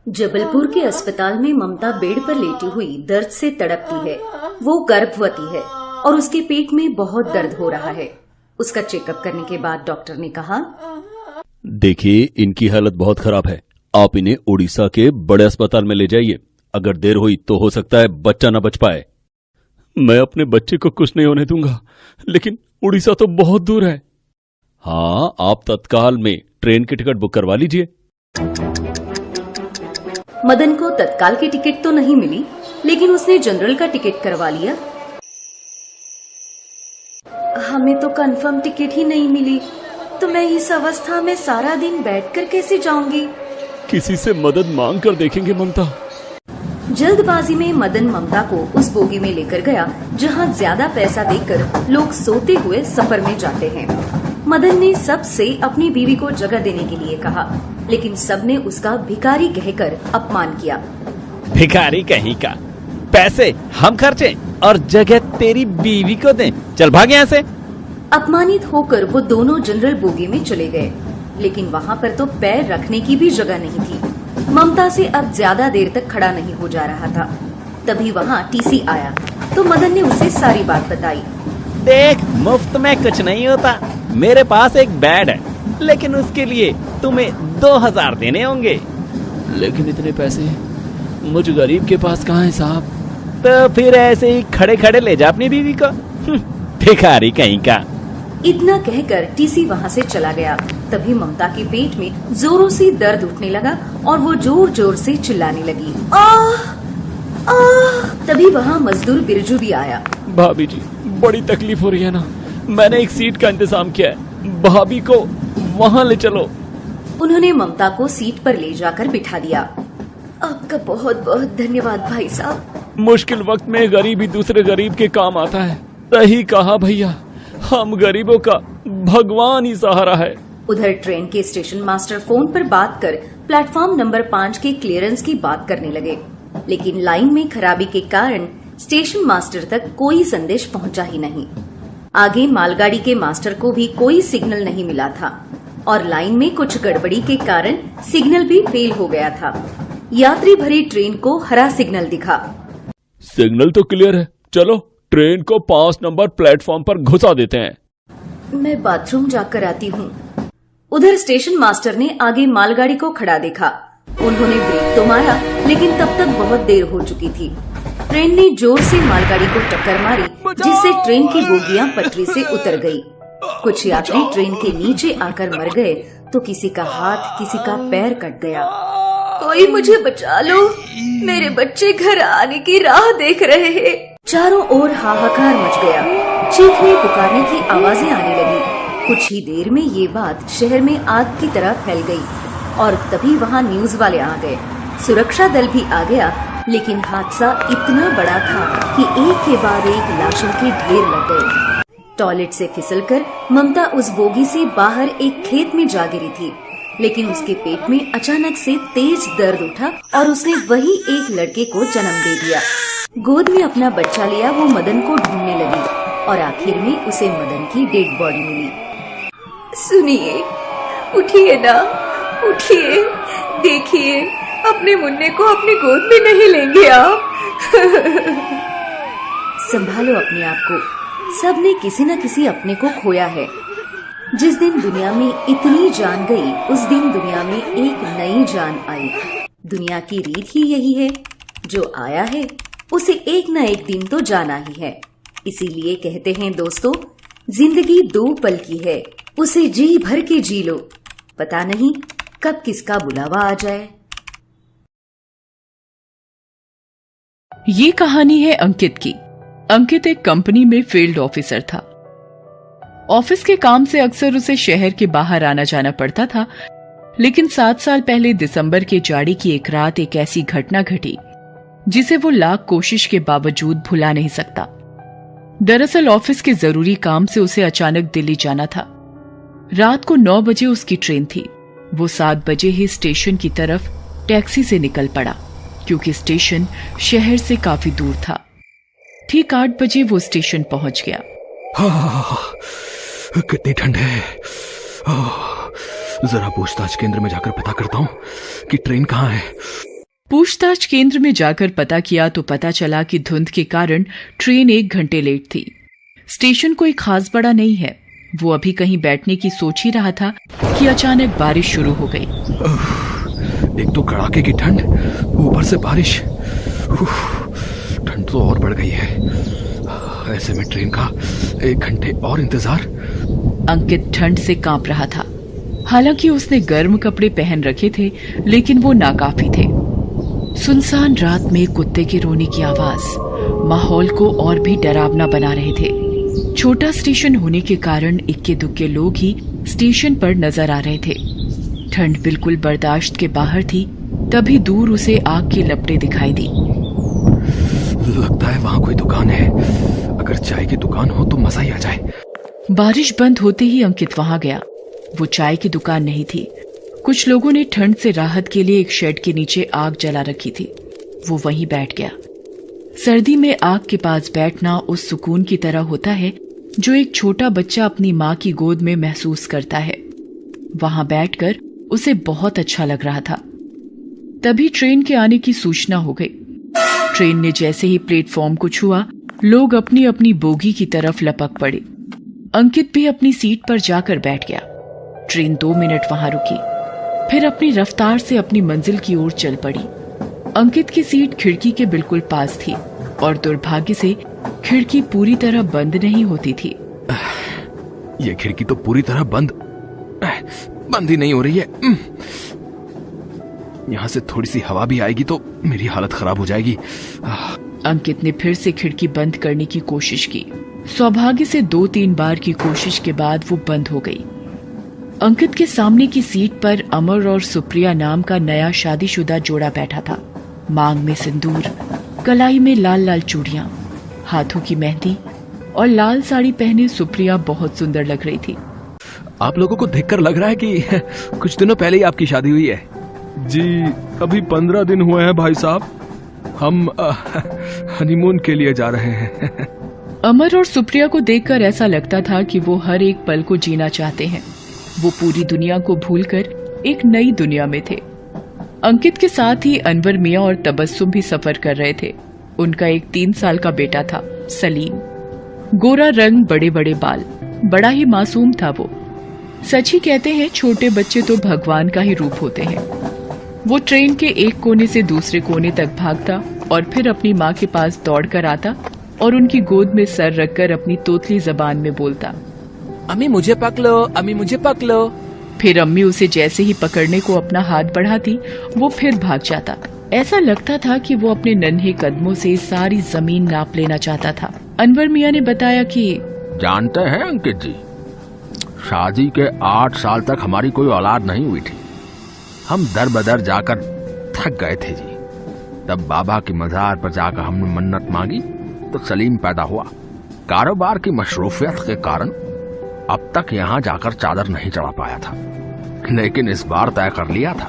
जबलपुर के अस्पताल में ममता बेड पर लेटी हुई दर्द से तड़पती है। वो गर्भवती है और उसके पेट में बहुत दर्द हो रहा है। उसका चेकअप करने के बाद डॉक्टर ने कहा, देखिए, इनकी हालत बहुत खराब है। आप इन्हें उड़ीसा के बड़े अस्पताल में ले जाइए। अगर देर हुई तो हो सकता है बच्चा न बच पाए। मैं अपने बच्चे को कुछ नहीं होने दूंगा, लेकिन उड़ीसा तो बहुत दूर है। हाँ, आप तत्काल में ट्रेन की टिकट बुक करवा लीजिए। मदन को तत्काल की टिकट तो नहीं मिली, लेकिन उसने जनरल का टिकट करवा लिया। हमें तो कंफर्म टिकट ही नहीं मिली, तो मैं इस अवस्था में सारा दिन बैठकर कैसे जाऊंगी? किसी से मदद मांग कर देखेंगे ममता। जल्दबाजी में मदन ममता को उस बोगी में लेकर गया जहां ज्यादा पैसा देकर लोग सोते हुए सफर में जाते हैं। मदन ने सबसे अपनी बीवी को जगह देने के लिए कहा, लेकिन सबने उसका भिखारी कहकर अपमान किया। भिखारी कहीं का, पैसे हम खर्चे और जगह तेरी बीवी को दें, चल भाग यहाँ से। अपमानित होकर वो दोनों जनरल बोगी में चले गए, लेकिन वहाँ पर तो पैर रखने की भी जगह नहीं थी। ममता से अब ज्यादा देर तक खड़ा नहीं हो जा रहा था। तभी वहाँ टीसी आया तो मदन ने उसे सारी बात बताई। देख, मुफ्त में कुछ नहीं होता। मेरे पास एक बेड है, लेकिन उसके लिए तुम्हें 2000 देने होंगे। लेकिन इतने पैसे मुझ गरीब के पास कहाँ है साहब? तो फिर ऐसे ही खड़े खड़े ले जा अपनी बीवी को। भिखारी कहीं का। इतना कहकर टीसी वहाँ से चला गया। तभी ममता के पेट में जोरों से दर्द उठने लगा और वो जोर जोर से चिल्लाने लगी। आह! आह! तभी वहाँ मजदूर बिरजू भी आया। भाभी जी, बड़ी तकलीफ हो रही है ना, मैंने एक सीट का इंतजाम किया है, भाभी को वहाँ ले चलो। उन्होंने ममता को सीट पर ले जाकर बिठा दिया। आपका बहुत बहुत धन्यवाद भाई साहब। मुश्किल वक्त में गरीब ही दूसरे गरीब के काम आता है। सही कहा भैया, हम गरीबों का भगवान ही सहारा है। उधर ट्रेन के स्टेशन मास्टर फोन पर बात कर प्लेटफॉर्म नंबर 5 के क्लियरेंस की बात करने लगे, लेकिन लाइन में खराबी के कारण स्टेशन मास्टर तक कोई संदेश पहुंचा ही नहीं। आगे मालगाड़ी के मास्टर को भी कोई सिग्नल नहीं मिला था और लाइन में कुछ गड़बड़ी के कारण सिग्नल भी फेल हो गया था। यात्री भरी ट्रेन को हरा सिग्नल दिखा। सिग्नल तो क्लियर है, चलो ट्रेन को 5 नंबर प्लेटफॉर्म पर घुसा देते हैं। मैं बाथरूम जाकर आती हूँ। उधर स्टेशन मास्टर ने आगे मालगाड़ी को खड़ा देखा। उन्होंने ब्रेक तो मारा, लेकिन तब तक बहुत देर हो चुकी थी। ट्रेन ने जोर से मालगाड़ी को टक्कर मारी, जिससे ट्रेन की बोगियां पटरी से उतर गई। कुछ यात्री ट्रेन के नीचे आकर मर गए, तो किसी का हाथ, किसी का पैर कट गया। कोई मुझे बचा लो, मेरे बच्चे घर आने की राह देख रहे हैं। चारों ओर हाहाकार मच गया, चीखने पुकारने की आवाजें आने लगी। कुछ ही देर में ये बात शहर में आग की तरह फैल गई और तभी वहाँ न्यूज वाले आ गए। सुरक्षा दल भी आ गया, लेकिन हादसा इतना बड़ा था कि एक के बाद एक लाशों के ढेर लग गए। टॉयलेट से फिसलकर ममता उस बोगी से बाहर एक खेत में जा गिरी थी, लेकिन उसके पेट में अचानक से तेज दर्द उठा और उसने वही एक लड़के को जन्म दे दिया। गोद में अपना बच्चा लिया वो मदन को ढूंढने लगी और आखिर में उसे मदन की डेड बॉडी मिली। सुनिए, उठिए ना, उठिए, देखिए, अपने मुन्ने को अपनी गोद में नहीं लेंगे आप? संभालो अपने आप को। सबने किसी न किसी अपने को खोया है। जिस दिन दुनिया में इतनी जान गई, उस दिन दुनिया में एक नई जान आई। दुनिया की रीत ही यही है, जो आया है उसे एक न एक दिन तो जाना ही है। इसीलिए कहते हैं दोस्तों, जिंदगी 2 पल की है, उसे जी भर के जी लो, पता नहीं कब किसका बुलावा आ जाए। ये कहानी है अंकित की। अंकित एक कंपनी में फील्ड ऑफिसर था। ऑफिस के काम से अक्सर उसे शहर के बाहर आना जाना पड़ता था, लेकिन 7 साल पहले दिसंबर के जाड़े की एक रात एक ऐसी घटना घटी जिसे वो लाख कोशिश के बावजूद भुला नहीं सकता। दरअसल ऑफिस के जरूरी काम से उसे अचानक दिल्ली जाना था। रात को 9 बजे उसकी ट्रेन थी। वो 7 बजे ही स्टेशन की तरफ टैक्सी से निकल पड़ा, क्योंकि स्टेशन शहर से काफी दूर था। ठीक 8 बजे वो स्टेशन पहुंच गया। कितनी ठंड है। जरा पूछताछ केंद्र में जाकर पता करता हूँ कि ट्रेन कहाँ है। पूछताछ केंद्र में जाकर पता किया तो पता चला कि धुंध के कारण ट्रेन 1 घंटे लेट थी। स्टेशन कोई खास बड़ा नहीं है। वो अभी कहीं बैठने की सोच ही रहा था कि अचानक बारिश शुरू हो गई। एक तो कड़ाके की ठंड, ऊपर से बारिश। ठंड तो और बढ़ गई है। ऐसे में ट्रेन का 1 घंटे और इंतजार। अंकित ठंड से कांप रहा था। हालांकि उसने गर्म कपड़े पहन रखे थे, लेकिन वो नाकाफी थे। सुनसान रात में कुत्ते के रोने की आवाज माहौल को और भी डरावना बना रहे थे। छोटा स्टेशन होने के कारण इक्के दुक्के लोग ही स्टेशन पर नजर आ रहे थे। ठंड बिल्कुल बर्दाश्त के बाहर थी। तभी दूर उसे आग की लपटें दिखाई दी। लगता है वहां कोई दुकान है। अगर चाय की दुकान हो तो मजा ही आ जाए। बारिश बंद होते ही अंकित वहां गया। वो चाय की दुकान नहीं थी। कुछ लोगों ने ठंड से राहत के लिए एक शेड के नीचे आग जला रखी थी। वो वहीं बैठ गया। सर्दी में आग के पास बैठना उस सुकून की तरह होता है जो एक छोटा बच्चा अपनी माँ की गोद में महसूस करता है। वहां बैठकर उसे बहुत अच्छा लग रहा था। तभी ट्रेन के आने की सूचना हो गई। ट्रेन ने जैसे ही प्लेटफॉर्म को छुआ, लोग अपनी अपनी बोगी की तरफ लपक पड़े। अंकित भी अपनी सीट पर जाकर बैठ गया। ट्रेन 2 मिनट वहां रुकी, फिर अपनी रफ्तार से अपनी मंजिल की ओर चल पड़ी। अंकित की सीट खिड़की के बिल्कुल पास थी और दुर्भाग्य से खिड़की पूरी तरह बंद नहीं होती थी। ये खिड़की तो पूरी तरह बंद ही नहीं हो रही है। यहाँ से थोड़ी सी हवा भी आएगी तो मेरी हालत खराब हो जाएगी। अंकित ने फिर से खिड़की बंद करने की कोशिश की। सौभाग्य से 2-3 बार की कोशिश के बाद वो बंद हो गई। अंकित के सामने की सीट पर अमर और सुप्रिया नाम का नया शादीशुदा जोड़ा बैठा था। मांग में सिंदूर, कलाई में लाल लाल चूड़ियां, हाथों की मेहंदी और लाल साड़ी पहने सुप्रिया बहुत सुंदर लग रही थी। आप लोगों को देखकर लग रहा है कि कुछ दिनों पहले ही आपकी शादी हुई है। जी, अभी 15 दिन हुए हैं भाई साहब। हम हनीमून के लिए जा रहे हैं। अमर और सुप्रिया को देखकर ऐसा लगता था कि वो हर एक पल को जीना चाहते हैं। वो पूरी दुनिया को भूलकर एक नई दुनिया में थे। अंकित के साथ ही अनवर मियां और तबस्सुम भी सफर कर रहे थे। उनका एक 3 साल का बेटा था, सलीम। गोरा रंग, बड़े बड़े बाल, बड़ा ही मासूम था वो। सच ही कहते हैं, छोटे बच्चे तो भगवान का ही रूप होते हैं। वो ट्रेन के एक कोने से दूसरे कोने तक भागता और फिर अपनी माँ के पास दौड़ कर आता और उनकी गोद में सर रखकर अपनी तोतली जबान में बोलता, अम्मी मुझे पकड़ो, अम्मी मुझे पकड़ो। फिर अम्मी उसे जैसे ही पकड़ने को अपना हाथ बढ़ाती, वो फिर भाग जाता। ऐसा लगता था कि वो अपने नन्हे कदमों से सारी जमीन नाप लेना चाहता था। अनवर मियां ने बताया कि जानते हैं अंकित जी, शादी के 8 साल तक हमारी कोई औलाद नहीं हुई थी। हम दर बदर जाकर थक गए थे जी। तब बाबा की मजार पर जाकर हमने मन्नत मांगी तो सलीम पैदा हुआ। कारोबार की मशरूफियत के कारण अब तक यहाँ जाकर चादर नहीं चढ़ा पाया था, लेकिन इस बार तय कर लिया था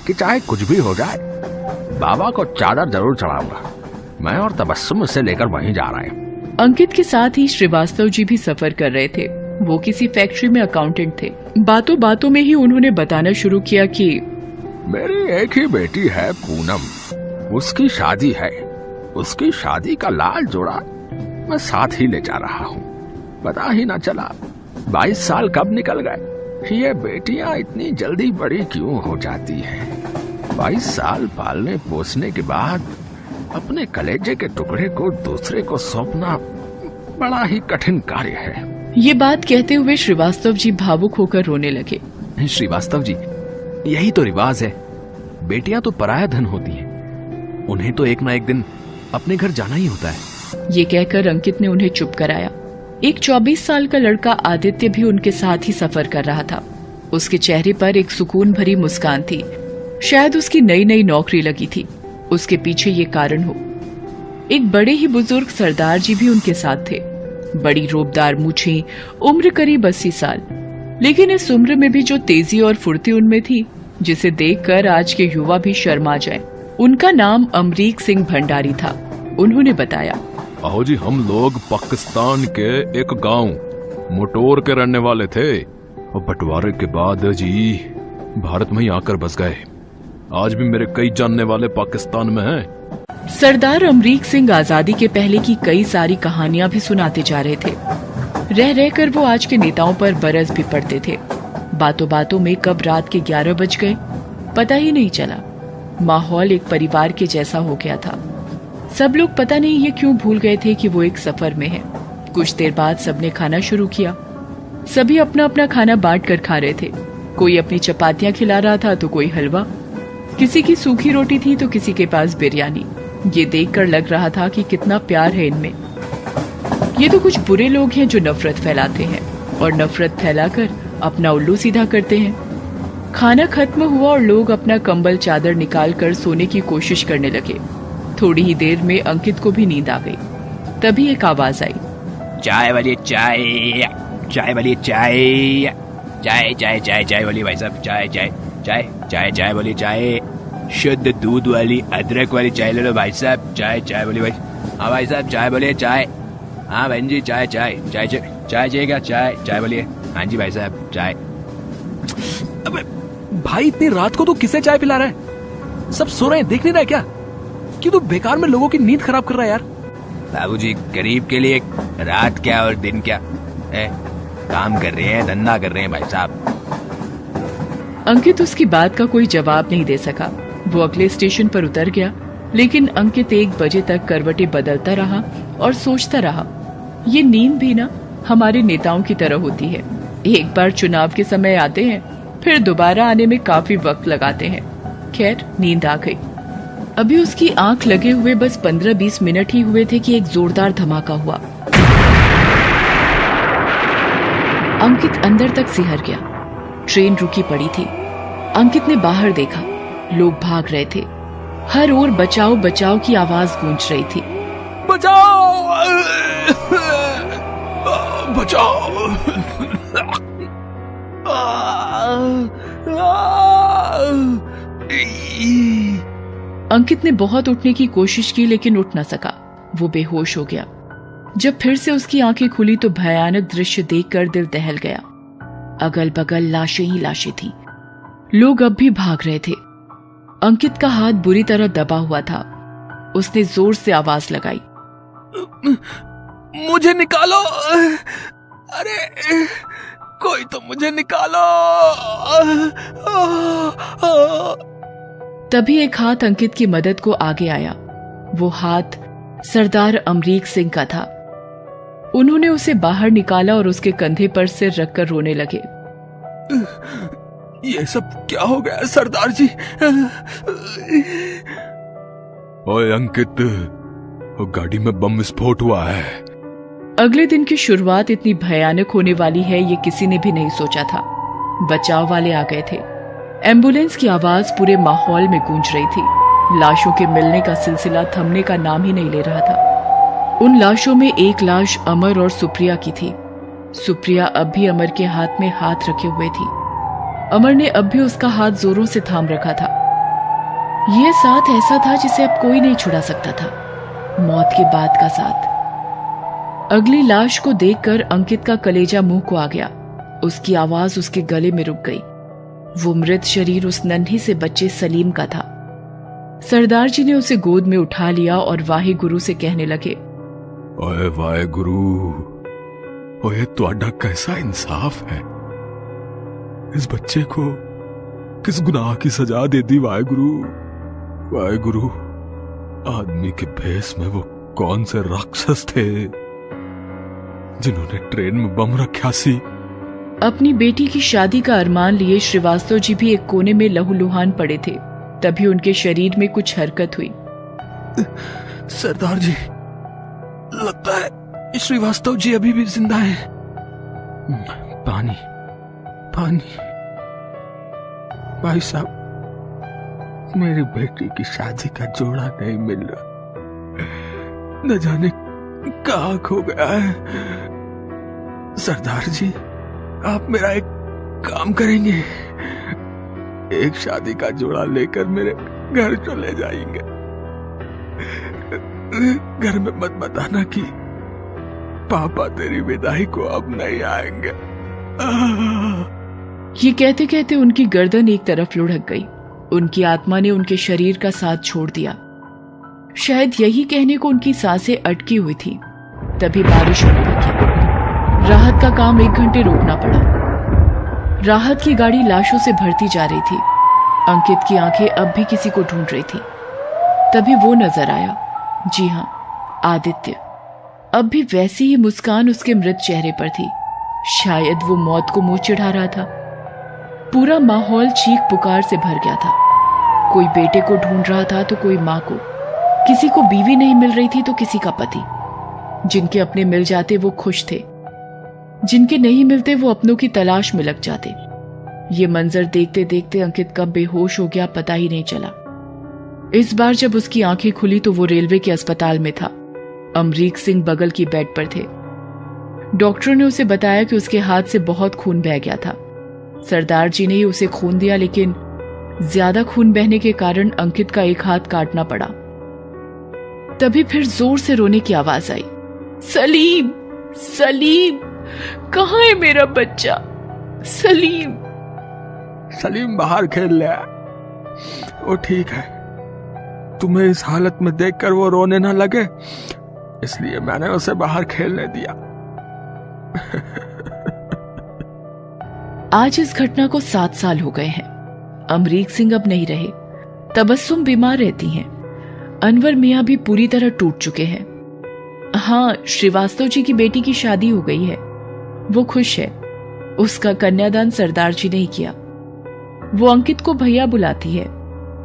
कि चाहे कुछ भी हो जाए बाबा को चादर जरूर चढ़ाऊंगा। मैं और तबस्सुम इसे लेकर वहीं जा रहे हैं। अंकित के साथ ही श्रीवास्तव जी भी सफर कर रहे थे। वो किसी फैक्ट्री में अकाउंटेंट थे। बातों बातों में ही उन्होंने बताना शुरू किया कि मेरी एक ही बेटी है पूनम, उसकी शादी है। उसकी शादी का लाल जोड़ा मैं साथ ही ले जा रहा हूँ। पता ही न चला 22 साल कब निकल गए। ये बेटियां इतनी जल्दी बड़ी क्यों हो जाती हैं? 22 साल पालने पोसने के बाद अपने कलेजे के टुकड़े को दूसरे को सौंपना बड़ा ही कठिन कार्य है। ये बात कहते हुए श्रीवास्तव जी भावुक होकर रोने लगे। श्रीवास्तव जी, यही तो रिवाज है। बेटियां तो पराया धन होती हैं। उन्हें तो एक ना एक दिन अपने घर जाना ही होता है। ये कहकर अंकित ने उन्हें चुप कराया। एक 24 साल का लड़का आदित्य भी उनके साथ ही सफर कर रहा था। उसके चेहरे पर एक सुकून भरी मुस्कान थी। शायद उसकी नई नई नौकरी लगी थी। उसके पीछे ये कारण हो। एक बड़े ही बुजुर्ग सरदार जी भी उनके साथ थे। बड़ी रोबदार मूछें, उम्र करीब 80 साल। लेकिन इस उम्र में भी जो तेजी और फुर्ती उनमें थी, जिसे देखकर आज के युवा भी शर्मा जाए। उनका नाम अमरीक सिंह भंडारी था। उन्होंने बताया, अहो जी, हम लोग पाकिस्तान के एक गांव मोटोर के रहने वाले थे और बंटवारे के बाद जी भारत में ही आकर बस गए। आज भी मेरे कई जानने वाले पाकिस्तान में हैं। सरदार अमरीक सिंह आजादी के पहले की कई सारी कहानियां भी सुनाते जा रहे थे। रह रहकर वो आज के नेताओं पर बरस भी पड़ते थे। बातों बातों में कब रात के 11 बज गए पता ही नहीं चला। माहौल एक परिवार के जैसा हो गया था। सब लोग पता नहीं ये क्यों भूल गए थे कि वो एक सफर में है। कुछ देर बाद सबने खाना शुरू किया। सभी अपना अपना खाना बांट कर खा रहे थे। कोई अपनी चपातियां खिला रहा था तो कोई हलवा, किसी की सूखी रोटी थी तो किसी के पास बिरयानी। ये देखकर लग रहा था कि कितना प्यार है इनमें। ये तो कुछ बुरे लोग हैं जो नफरत फैलाते हैं और नफरत फैलाकर अपना उल्लू सीधा करते हैं। खाना खत्म हुआ और लोग अपना कंबल चादर निकाल कर सोने की कोशिश करने लगे। थोड़ी ही देर में अंकित को भी नींद आ गई। तभी एक आवाज आई, चाय वाली चाय, चाय वाली चाय, चाय चाय चाय चाय वाली भाई साहब, चाय चाय चाय चाय चाय वाली चाय, शुद्ध दूध वाली अदरक वाली चाय ले लो भाई साहब, चाय चाय वाली भाई। हाँ भाई साहब चाय बोलिए चाय। हाँ बहन जी चाय चाय चाय चाय चाहिएगा, चाय चाय बोलिए। हाँ जी भाई साहब चाय। अबे भाई इतनी रात को तू किसे चाय पिला रहा है? सब सो रहे हैं, देख नहीं रहा है क्या? क्यों तू बेकार में लोगों की नींद खराब कर रहा है यार? बाबूजी गरीब के लिए रात क्या और दिन क्या है, काम कर रहे हैं, धंधा कर रहे हैं भाई साहब। अंकित उसकी बात का कोई जवाब नहीं दे सका। वो अगले स्टेशन पर उतर गया, लेकिन अंकित 1 बजे तक करवटें बदलता रहा और सोचता रहा, ये नींद भी ना हमारे नेताओं की तरह होती है। एक बार चुनाव के समय आते हैं, फिर दोबारा आने में काफी वक्त लगाते हैं। खैर नींद आ गई। अभी उसकी आंख लगे हुए बस 15-20 मिनट ही हुए थे कि एक जोरदार धमाका हुआ। अंकित अंदर तक सिहर गया। ट्रेन रुकी पड़ी थी। अंकित ने बाहर देखा, लोग भाग रहे थे। हर ओर बचाओ बचाओ की आवाज गूंज रही थी। बचाओ बचाओ। अंकित ने बहुत उठने की कोशिश की लेकिन उठ न सका। वो बेहोश हो गया। जब फिर से उसकी आंखें खुली तो भयानक दृश्य देखकर दिल दहल गया। अगल बगल लाशें ही लाशें थी। लोग अब भी भाग रहे थे। अंकित का हाथ बुरी तरह दबा हुआ था। उसने जोर से आवाज लगाई, मुझे निकालो, अरे कोई तो मुझे निकालो। तभी एक हाथ अंकित की मदद को आगे आया। वो हाथ सरदार अमरीक सिंह का था। उन्होंने उसे बाहर निकाला और उसके कंधे पर सिर रखकर रोने लगे। ये सब क्या हो गया सरदार जी? ओए अंकित, वो गाड़ी में बम विस्फोट हुआ है। अगले दिन की शुरुआत इतनी भयानक होने वाली है ये किसी ने भी नहीं सोचा था। बचाव वाले आ गए थे। एम्बुलेंस की आवाज पूरे माहौल में गूंज रही थी। लाशों के मिलने का सिलसिला थमने का नाम ही नहीं ले रहा था। उन लाशों में एक लाश अमर और सुप्रिया की थी। सुप्रिया अब भी अमर के हाथ में हाथ रखे हुए थी। अमर ने अब भी उसका हाथ जोरों से थाम रखा था। यह साथ ऐसा था जिसे अब कोई नहीं छुड़ा सकता था, मौत के बाद का साथ। अगली लाश को देखकर अंकित का कलेजा मुंह को आ गया। उसकी आवाज उसके गले में रुक गई। वो मृत शरीर उस नन्हे से बच्चे सलीम का था। सरदार जी ने उसे गोद में उठा लिया और वाहे गुरु से कहने लगे, ओए वाहे गुरु, ओए तुहाडा कैसा इंसाफ है। इस बच्चे को किस गुनाह की सजा दे दी वाहेगुरु। वाहेगुरु, आदमी के भेष में वो कौन से राक्षस थे जिन्होंने ट्रेन में बम रखा सी। अपनी बेटी की शादी का अरमान लिए श्रीवास्तव जी भी एक कोने में लहूलुहान पड़े थे। तभी उनके शरीर में कुछ हरकत हुई। सरदार जी, लगता है श्रीवास्तव जी अभी भी जिंदा हैं। पानी पानी। भाई साहब, मेरी बेटी की शादी का जोड़ा नहीं मिल रहा। न जाने कहाँ खो गया है। सरदार जी, आप मेरा एक काम करेंगे? एक शादी का जोड़ा लेकर मेरे घर चले जाएंगे। घर में मत बताना कि पापा तेरी विदाई को अब नहीं आएंगे। ये कहते कहते उनकी गर्दन एक तरफ लुढ़क गई। उनकी आत्मा ने उनके शरीर का साथ छोड़ दिया। शायद यही कहने को उनकी सांसें अटकी हुई थी। तभी बारिश होने लगी। राहत का काम 1 घंटे रोकना पड़ा। राहत की गाड़ी लाशों से भरती जा रही थी। अंकित की आंखें अब भी किसी को ढूंढ रही थी। तभी वो नजर आया। जी हां, आदित्य। अब भी वैसी ही मुस्कान उसके मृत चेहरे पर थी। शायद वो मौत को मुंह चिढ़ा रहा था। पूरा माहौल चीख पुकार से भर गया था। कोई बेटे को ढूंढ रहा था तो कोई मां को। किसी को बीवी नहीं मिल रही थी तो किसी का पति। जिनके अपने मिल जाते वो खुश थे, जिनके नहीं मिलते वो अपनों की तलाश में लग जाते। ये मंजर देखते देखते अंकित कब बेहोश हो गया पता ही नहीं चला। इस बार जब उसकी आंखें खुली तो वो रेलवे के अस्पताल में था। अमरीक सिंह बगल की बेड पर थे। डॉक्टरों ने उसे बताया कि उसके हाथ से बहुत खून बह गया था। सरदार जी ने ही उसे खून दिया, लेकिन ज्यादा खून बहने के कारण अंकित का एक हाथ काटना पड़ा। तभी फिर जोर से रोने की आवाज आई। सलीम, सलीम, कहाँ है मेरा बच्चा? सलीम। सलीम बाहर खेल ले। वो ठीक है। तुम्हें इस हालत में देखकर वो रोने ना लगे, इसलिए मैंने उसे बाहर खेलने दिया। आज इस घटना को 7 साल हो गए हैं। अमरीक सिंह अब नहीं रहे। तबस्सुम बीमार रहती हैं। अनवर मियां भी पूरी तरह टूट चुके हैं। हाँ, श्रीवास्तव जी की बेटी की शादी हो गई है। वो खुश है। उसका कन्यादान सरदार जी ने ही किया। वो अंकित को भैया बुलाती है।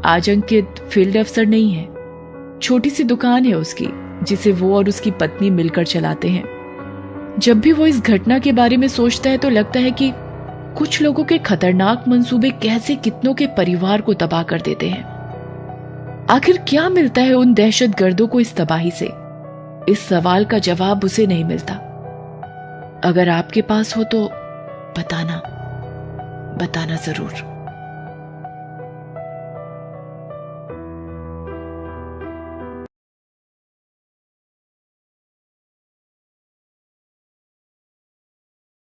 आज अंकित फील्ड अफसर नहीं है। छोटी सी दुकान है उसकी, जिसे वो और उसकी पत्नी मिलकर चलाते हैं। जब भी वो इस घटना के बारे में सोचता है तो लगता है कि कुछ लोगों के खतरनाक मंसूबे कैसे कितनों के परिवार को तबाह कर देते हैं। आखिर क्या मिलता है उन दहशतगर्दों को इस तबाही से? इस सवाल का जवाब उसे नहीं मिलता। अगर आपके पास हो तो बताना जरूर।